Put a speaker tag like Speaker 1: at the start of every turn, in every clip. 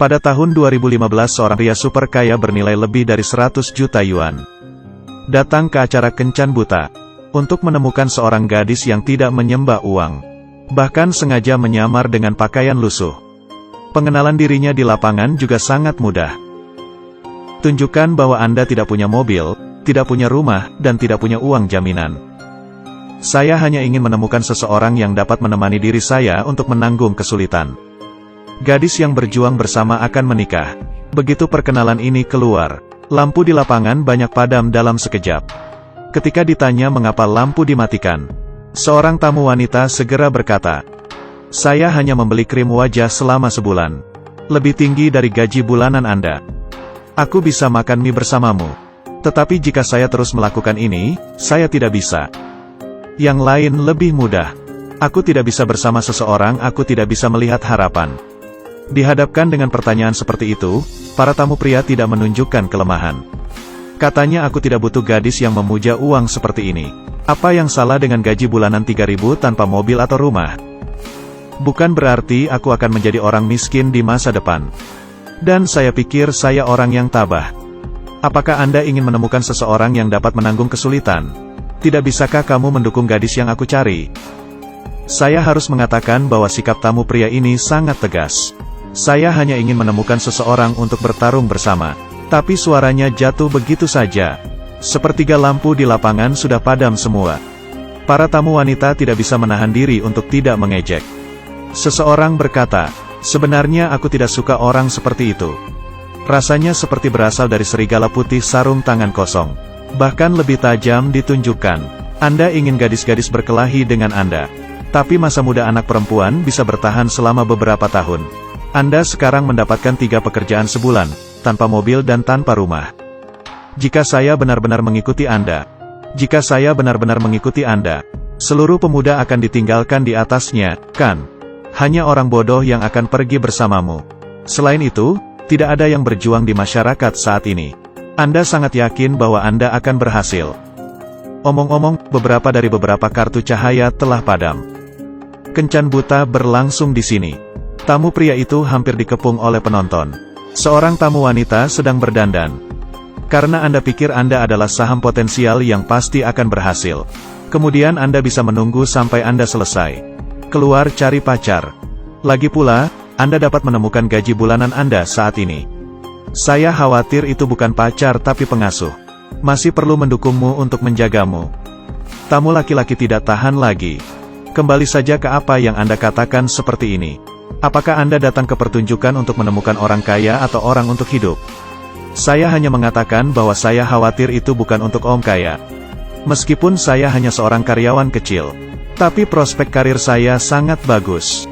Speaker 1: Pada tahun 2015 seorang pria super kaya bernilai lebih dari 100 juta yuan datang ke acara Kencan Buta untuk menemukan seorang gadis yang tidak menyembah uang, bahkan sengaja menyamar dengan pakaian lusuh. Pengenalan dirinya di lapangan juga sangat mudah. Tunjukkan bahwa Anda tidak punya mobil, tidak punya rumah, dan tidak punya uang jaminan. Saya hanya ingin menemukan seseorang yang dapat menemani diri saya untuk menanggung kesulitan. Gadis yang berjuang bersama akan menikah. Begitu perkenalan ini keluar, lampu di lapangan banyak padam dalam sekejap. Ketika ditanya mengapa lampu dimatikan, seorang tamu wanita segera berkata, "Saya hanya membeli krim wajah selama sebulan. Lebih tinggi dari gaji bulanan Anda. Aku bisa makan mie bersamamu. Tetapi jika saya terus melakukan ini, saya tidak bisa. Yang lain lebih mudah. Aku tidak bisa bersama seseorang, aku tidak bisa melihat harapan." Dihadapkan dengan pertanyaan seperti itu, para tamu pria tidak menunjukkan kelemahan. Katanya, "Aku tidak butuh gadis yang memuja uang seperti ini. Apa yang salah dengan gaji bulanan 3.000 tanpa mobil atau rumah? Bukan berarti aku akan menjadi orang miskin di masa depan. Dan saya pikir saya orang yang tabah. Apakah Anda ingin menemukan seseorang yang dapat menanggung kesulitan? Tidak bisakah kamu mendukung gadis yang aku cari?" Saya harus mengatakan bahwa sikap tamu pria ini sangat tegas. Saya hanya ingin menemukan seseorang untuk bertarung bersama. Tapi suaranya jatuh begitu saja. Sepertiga lampu di lapangan sudah padam semua. Para tamu wanita tidak bisa menahan diri untuk tidak mengejek. Seseorang berkata, "Sebenarnya aku tidak suka orang seperti itu. Rasanya seperti berasal dari serigala putih sarung tangan kosong. Bahkan lebih tajam ditunjukkan. Anda ingin gadis-gadis berkelahi dengan Anda. Tapi masa muda anak perempuan bisa bertahan selama beberapa tahun. Anda sekarang mendapatkan 3 pekerjaan sebulan, tanpa mobil dan tanpa rumah. Jika saya benar-benar mengikuti Anda, seluruh pemuda akan ditinggalkan di atasnya, kan? Hanya orang bodoh yang akan pergi bersamamu. Selain itu, tidak ada yang berjuang di masyarakat saat ini. Anda sangat yakin bahwa Anda akan berhasil." Omong-omong, beberapa kartu cahaya telah padam. Kencan Buta berlangsung di sini. Tamu pria itu hampir dikepung oleh penonton. Seorang tamu wanita sedang berdandan. Karena Anda pikir Anda adalah saham potensial yang pasti akan berhasil. Kemudian Anda bisa menunggu sampai Anda selesai. Keluar cari pacar. Lagi pula, Anda dapat menemukan gaji bulanan Anda saat ini. Saya khawatir itu bukan pacar tapi pengasuh. Masih perlu mendukungmu untuk menjagamu. Tamu laki-laki tidak tahan lagi. Kembali saja ke apa yang Anda katakan seperti ini. Apakah Anda datang ke pertunjukan untuk menemukan orang kaya atau orang untuk hidup? Saya hanya mengatakan bahwa saya khawatir itu bukan untuk om kaya. Meskipun saya hanya seorang karyawan kecil, tapi prospek karir saya sangat bagus.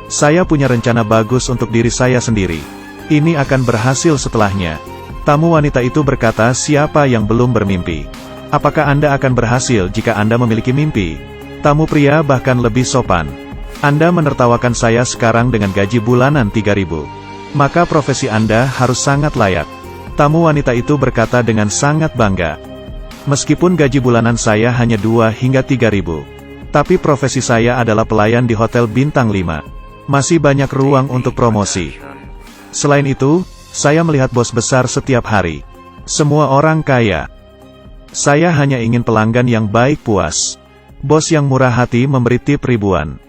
Speaker 1: Saya punya rencana bagus untuk diri saya sendiri. Ini akan berhasil setelahnya. Tamu wanita itu berkata, "Siapa yang belum bermimpi? Apakah Anda akan berhasil jika Anda memiliki mimpi?" Tamu pria bahkan lebih sopan. "Anda menertawakan saya sekarang dengan gaji bulanan 3.000. Maka profesi Anda harus sangat layak." Tamu wanita itu berkata dengan sangat bangga. "Meskipun gaji bulanan saya hanya 2 hingga 3.000. Tapi profesi saya adalah pelayan di hotel bintang 5. Masih banyak ruang untuk promosi. Selain itu, saya melihat bos besar setiap hari. Semua orang kaya. Saya hanya ingin pelanggan yang baik puas. Bos yang murah hati memberi tip ribuan.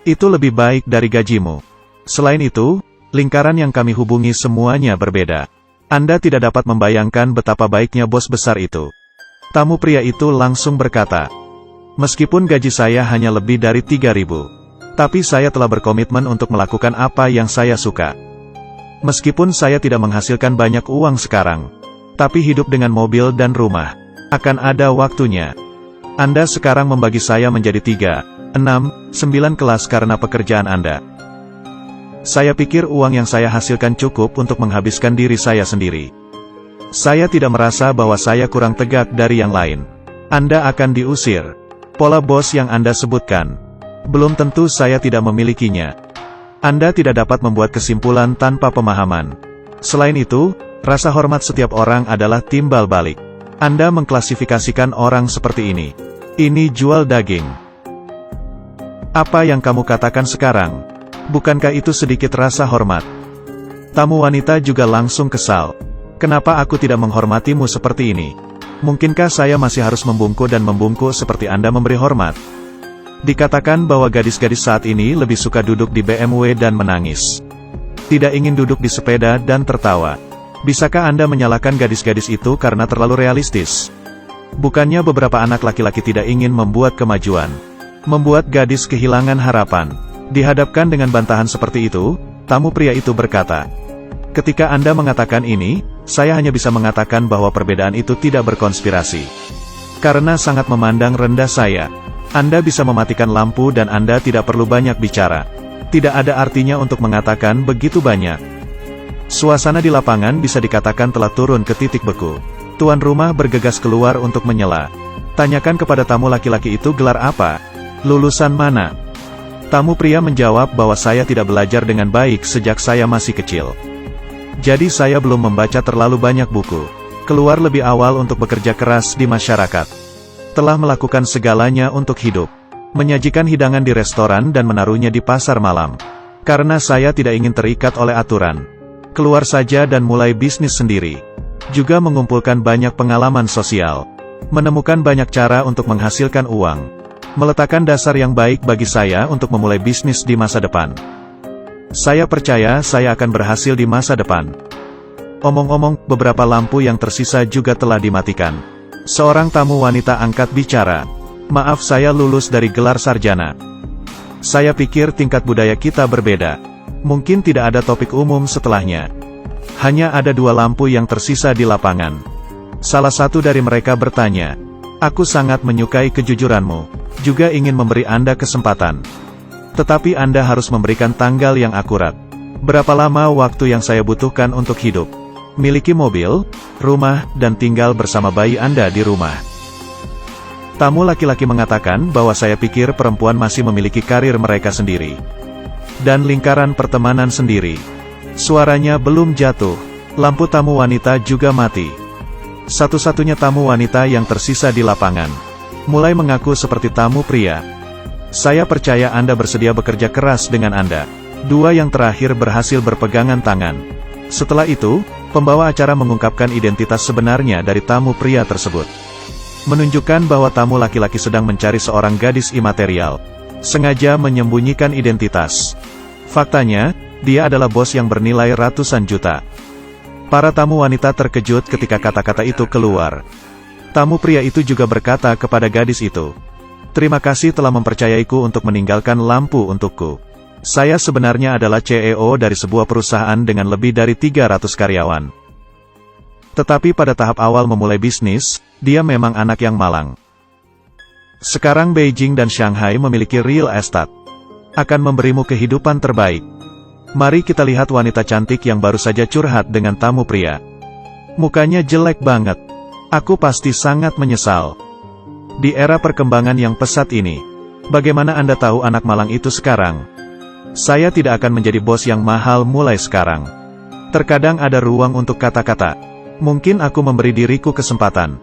Speaker 1: Itu lebih baik dari gajimu. Selain itu, lingkaran yang kami hubungi semuanya berbeda. Anda tidak dapat membayangkan betapa baiknya bos besar itu." Tamu pria itu langsung berkata, "Meskipun gaji saya hanya lebih dari 3.000, tapi saya telah berkomitmen untuk melakukan apa yang saya suka. Meskipun saya tidak menghasilkan banyak uang sekarang, tapi hidup dengan mobil dan rumah, akan ada waktunya. Anda sekarang membagi saya menjadi 3, 6, 9 kelas karena pekerjaan Anda. Saya pikir uang yang saya hasilkan cukup untuk menghabiskan diri saya sendiri. Saya tidak merasa bahwa saya kurang tegak dari yang lain. Anda akan diusir. Pola bos yang Anda sebutkan, belum tentu saya tidak memilikinya. Anda tidak dapat membuat kesimpulan tanpa pemahaman. Selain itu, rasa hormat setiap orang adalah timbal balik. Anda mengklasifikasikan orang seperti ini. Ini jual daging. Apa yang kamu katakan sekarang? Bukankah itu sedikit rasa hormat? Tamu wanita juga langsung kesal. Kenapa aku tidak menghormatimu seperti ini? Mungkinkah saya masih harus membungkuk dan membungkuk seperti Anda memberi hormat? Dikatakan bahwa gadis-gadis saat ini lebih suka duduk di BMW dan menangis. Tidak ingin duduk di sepeda dan tertawa. Bisakah Anda menyalahkan gadis-gadis itu karena terlalu realistis? Bukannya beberapa anak laki-laki tidak ingin membuat kemajuan, membuat gadis kehilangan harapan. Dihadapkan dengan bantahan seperti itu, tamu pria itu berkata, "Ketika Anda mengatakan ini, saya hanya bisa mengatakan bahwa perbedaan itu tidak berkonspirasi. Karena sangat memandang rendah saya. Anda bisa mematikan lampu dan Anda tidak perlu banyak bicara. Tidak ada artinya untuk mengatakan begitu banyak." Suasana di lapangan bisa dikatakan telah turun ke titik beku. Tuan rumah bergegas keluar untuk menyela. Tanyakan kepada tamu laki-laki itu gelar apa? Lulusan mana? Tamu pria menjawab bahwa saya tidak belajar dengan baik sejak saya masih kecil. Jadi saya belum membaca terlalu banyak buku. Keluar lebih awal untuk bekerja keras di masyarakat. Telah melakukan segalanya untuk hidup. Menyajikan hidangan di restoran dan menaruhnya di pasar malam. Karena saya tidak ingin terikat oleh aturan. Keluar saja dan mulai bisnis sendiri. Juga mengumpulkan banyak pengalaman sosial. Menemukan banyak cara untuk menghasilkan uang. Meletakkan dasar yang baik bagi saya untuk memulai bisnis di masa depan. Saya percaya saya akan berhasil di masa depan. Omong-omong, beberapa lampu yang tersisa juga telah dimatikan. Seorang tamu wanita angkat bicara. "Maaf, saya lulus dari gelar sarjana. Saya pikir tingkat budaya kita berbeda. Mungkin tidak ada topik umum setelahnya. Hanya ada 2 lampu yang tersisa di lapangan." Salah satu dari mereka bertanya, "Aku sangat menyukai kejujuranmu. Juga ingin memberi Anda kesempatan. Tetapi Anda harus memberikan tanggal yang akurat. Berapa lama waktu yang saya butuhkan untuk hidup? Miliki mobil, rumah, dan tinggal bersama bayi Anda di rumah." Tamu laki-laki mengatakan bahwa saya pikir perempuan masih memiliki karir mereka sendiri. Dan lingkaran pertemanan sendiri. Suaranya belum jatuh. Lampu tamu wanita juga mati. Satu-satunya tamu wanita yang tersisa di lapangan mulai mengaku seperti tamu pria. "Saya percaya Anda bersedia bekerja keras dengan Anda." 2 yang terakhir berhasil berpegangan tangan. Setelah itu, pembawa acara mengungkapkan identitas sebenarnya dari tamu pria tersebut. Menunjukkan bahwa tamu laki-laki sedang mencari seorang gadis imaterial. Sengaja menyembunyikan identitas. Faktanya, dia adalah bos yang bernilai ratusan juta. Para tamu wanita terkejut ketika kata-kata itu keluar. Tamu pria itu juga berkata kepada gadis itu, "Terima kasih telah mempercayaiku untuk meninggalkan lampu untukku. Saya sebenarnya adalah CEO dari sebuah perusahaan dengan lebih dari 300 karyawan. Tetapi pada tahap awal memulai bisnis, dia memang anak yang malang. Sekarang Beijing dan Shanghai memiliki real estate. Akan memberimu kehidupan terbaik." Mari kita lihat wanita cantik yang baru saja curhat dengan tamu pria. Mukanya jelek banget. Aku pasti sangat menyesal. Di era perkembangan yang pesat ini, bagaimana Anda tahu anak malang itu sekarang? Saya tidak akan menjadi bos yang mahal mulai sekarang. Terkadang ada ruang untuk kata-kata. Mungkin aku memberi diriku kesempatan.